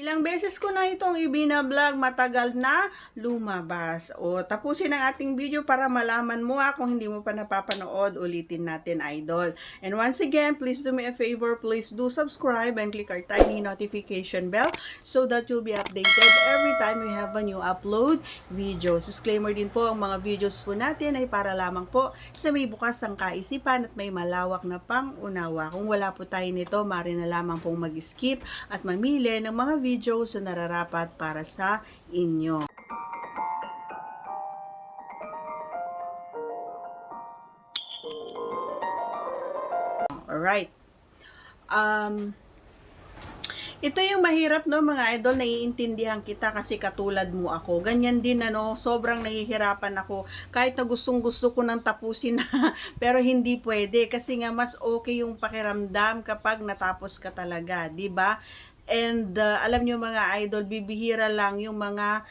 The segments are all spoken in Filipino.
Ilang beses ko na itong ibina-vlog, matagal na lumabas. O, tapusin ang ating video para malaman mo kung hindi mo pa napapanood, ulitin natin, idol. And once again, please do me a favor, please do subscribe and click our tiny notification bell so that you'll be updated every time we have a new upload videos. Disclaimer din po, ang mga videos po natin ay para lamang po sa may bukas ang kaisipan at may malawak na pang-unawa. Kung wala po tayo nito, maaari na lamang pong mag-skip at mamili ng mga videos na nararapat para sa inyo. Alright. Ito yung mahirap, no, mga idol, naiintindihan kita kasi katulad mo ako. Ganyan din, sobrang nahihirapan ako. Kahit na gustong-gusto ko nang tapusin na, pero hindi pwede. Kasi nga, mas okay yung pakiramdam kapag natapos ka talaga, di ba? And alam nyo mga idol, bibihira lang yung mga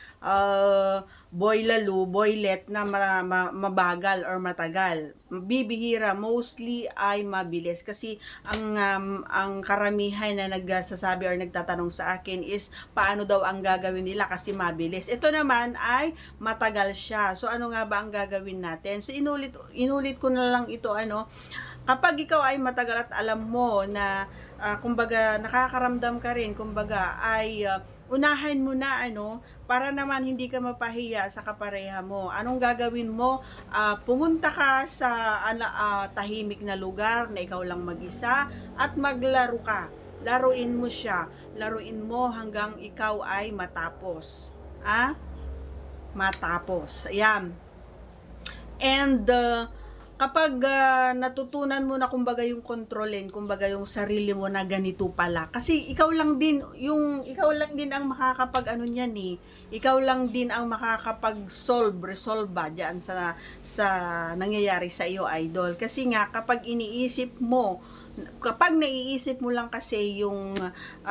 boylet na mabagal or matagal. Bibihira, mostly ay mabilis. Kasi ang karamihan na nagsasabi or nagtatanong sa akin is paano daw ang gagawin nila kasi mabilis. Ito naman ay matagal siya. So ano nga ba ang gagawin natin? So inulit ko na lang ito, kapag ikaw ay matagal at alam mo na kumbaga nakakaramdam ka rin, kumbaga ay unahan mo na para naman hindi ka mapahiya sa kapareha mo. Anong gagawin mo? Pumunta ka sa tahimik na lugar na ikaw lang mag-isa at maglaro ka. Laruin mo siya. Laruin mo hanggang ikaw ay matapos. Matapos. Ayan. And kapag natutunan mo na kumbaga yung kontrolin, kumbaga yung sarili mo na ganito pala. Kasi ikaw lang din ang makakapag niyan eh. Ikaw lang din ang resolve diyan sa nangyayari sa iyo, idol. Kasi nga kapag naiisip mo lang kasi yung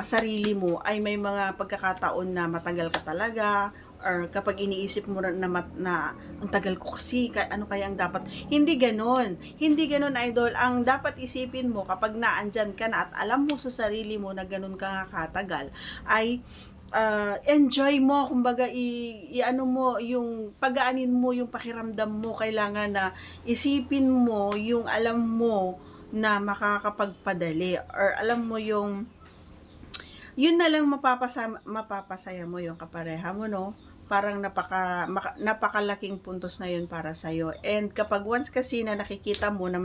sarili mo, ay may mga pagkakataon na matagal ka talaga, or kapag iniisip mo na ang tagal ko kasi, ano kaya ang dapat, hindi ganon, idol. Ang dapat isipin mo kapag naandyan ka na at alam mo sa sarili mo na ganon ka katagal, ay enjoy mo, kumbaga mo yung pagaanin mo yung pakiramdam mo. Kailangan na isipin mo yung alam mo na makakapagpadali, or alam mo yung yun na lang mapapasaya mo yung kapareha mo, no? Parang napakalaking puntos na yun para sa'yo. And kapag once kasi na nakikita mo na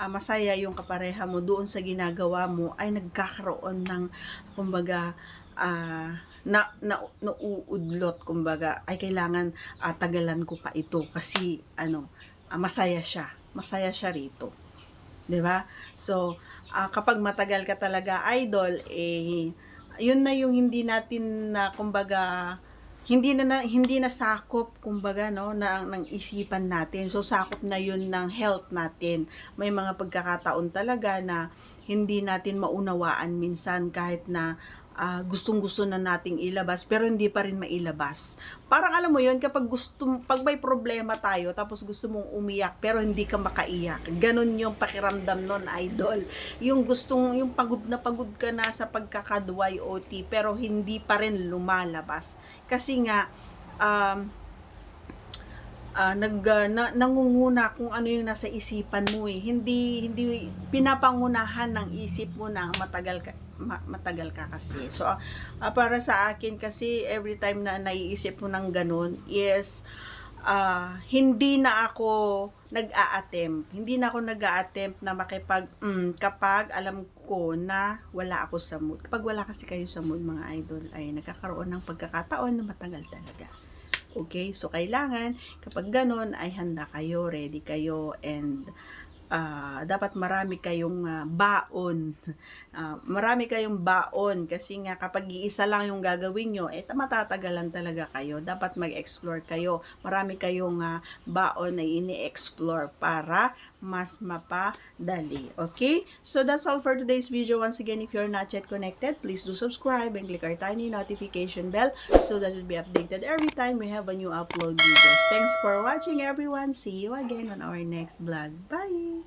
masaya yung kapareha mo doon sa ginagawa mo, ay nagkakaroon ng kumbaga nauudlot, kumbaga ay kailangan tagalan ko pa ito kasi masaya siya rito, 'di ba? So kapag matagal ka talaga, idol, yun na yung hindi natin na kumbaga hindi na sakop, kumbaga, ng isipan natin. So sakop na yun ng health natin. May mga pagkakataon talaga na hindi natin maunawaan minsan, kahit na gustong-gusto na nating ilabas pero hindi pa rin mailabas. Parang alam mo yun, pag may problema tayo tapos gusto mong umiyak pero hindi ka makaiyak. Ganon yung pakiramdam nun, idol. Yung pagod ka na sa pagkaka-YOT pero hindi pa rin lumalabas. Kasi nga nangunguna kung ano yung nasa isipan mo eh. Hindi pinapangunahan ng isip mo na matagal ka kasi. So para sa akin kasi, every time na naiisip mo ng ganun is hindi na ako nag-a-attempt na kapag alam ko na wala ako sa mood. Kapag wala kasi kayo sa mood, mga idol, ay nagkakaroon ng pagkakataon na matagal talaga. Okay? So kailangan kapag ganun ay handa kayo, ready kayo, and dapat marami kayong baon. Marami kayong baon kasi nga kapag iisa lang yung gagawin nyo, matatagalan talaga kayo. Dapat mag-explore kayo. Marami kayong baon na ini-explore para mas mapadali. Okay? So that's all for today's video. Once again, if you're not yet connected, please do subscribe and click our tiny notification bell so that you'll be updated every time we have a new upload videos. Thanks for watching, everyone. See you again on our next vlog. Bye!